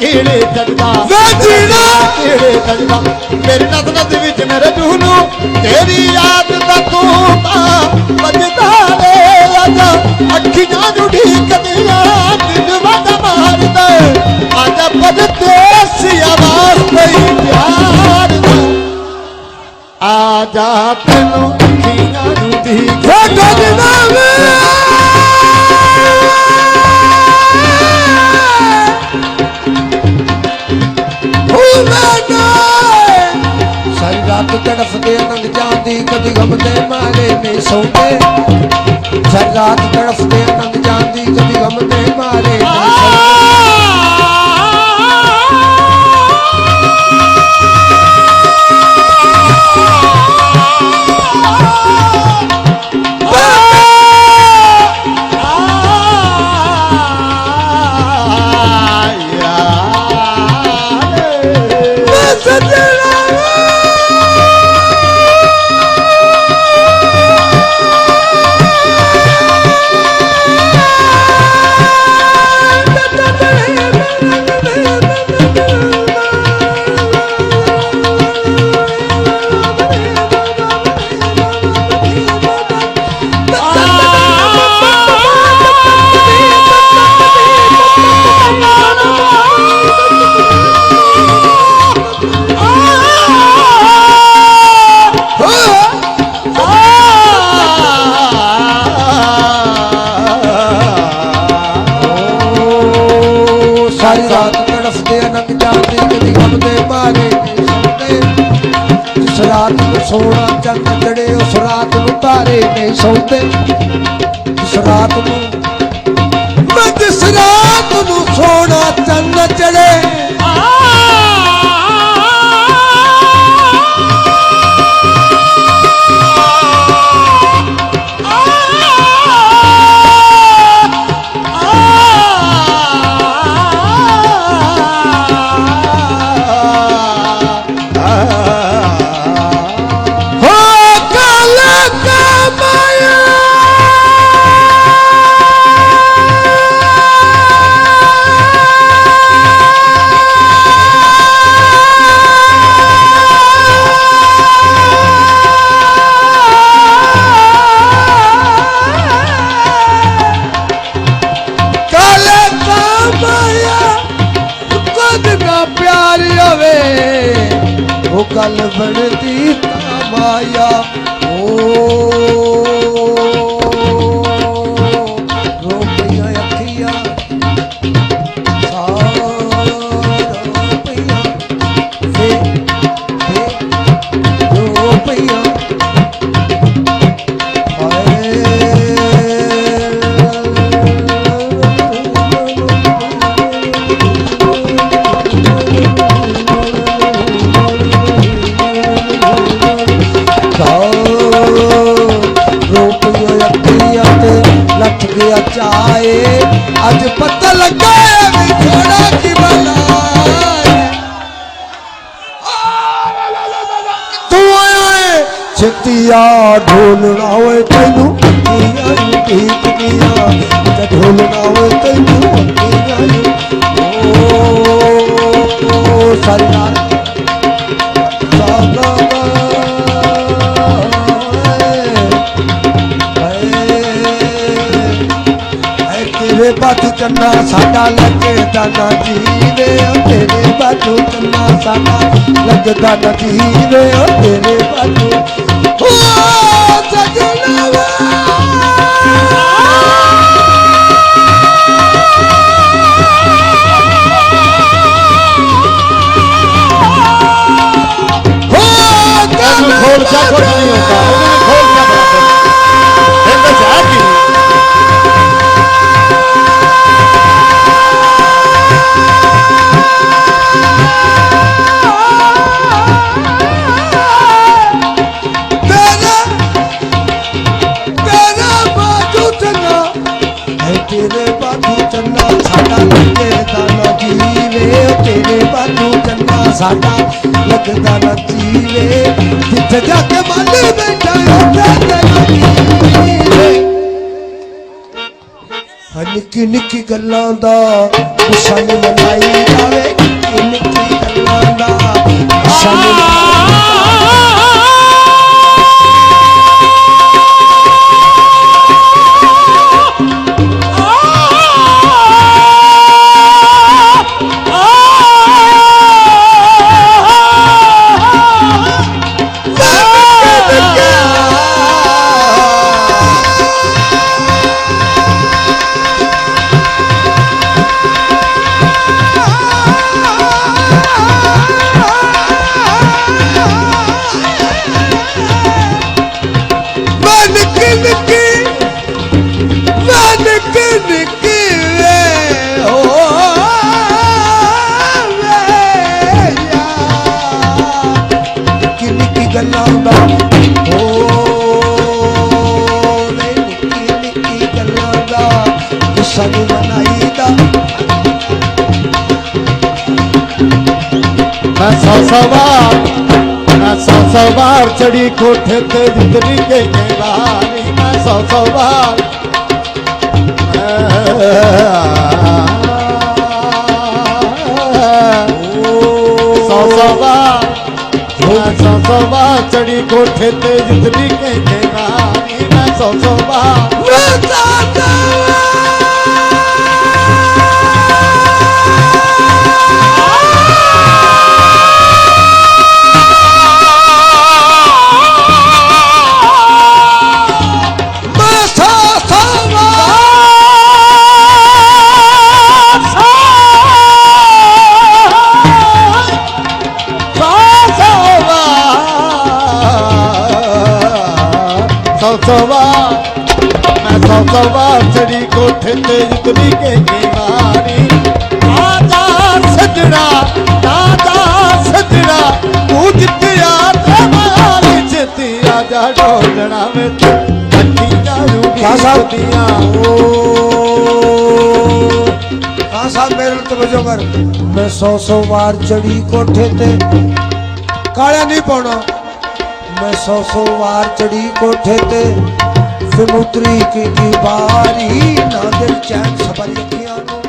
केड़े जगदा केड़े जगदा मेरी नद नद विच मेरे जूनू तेरी याद दा तूता बजदा रे आजा अखियां नु ढीकदियां दिल वद मारदा आजा परदेसी आवाज तेरी प्यार दा आजा तेनू अखियां नु ढीकदियां सारी रात तड़फते आनंद जाती कभी गम दे मारे नहीं सोते सारी रात तड़फते आनंद जाती कभी गम दे मारे नहीं सोना चंद चढ़े उस रात को तारे नहीं सोते जिस रात को मैं जिस रात को सोना चंद चढ़े गल बढ़ती माया ओ रोपिया अखिया रोपिया रोपिया चाहे आज पता लगा थोड़ा की बना तू आया है छतिया ढोलना होए तेनू ठीक किया ढोलना होए तेनू ओ सारी रात तेरे बाजू चन्ना साडा लगे दाना जी रे तेरे बाजू चन्ना साडा लगे दाना जी रे तेरे बाजू ओ सजना खोल क्या कुछ नहीं होता खोल क्या बराबर साडा लगदा ना जीवे जिथे जाके माली बैठा उत्थे जीवे निक्की निक्की गल्लां दा गुस्सा नहीं मनाई जावे निक्की गल्लां दा गुस्सा नहीं मैं सौ बार चढ़ी कोठे ते जितनी के बारी मैं सौ बार सौ बार चढ़ी कोठे ते जितनी के बारी मैं सौ बार मैं सौ बार चढ़ी कोठे ते जितनी के मारी आजा सजना तू जितिया मारी जिती आजा ढोलना में मेरे तवज्जो कर मैं सौ बार चढ़ी कोठे ते काला नहीं पाना मैं सौ बार चढ़ी कोठे ते फिर उतरी की बारी ना दिल चैन सबर अखियां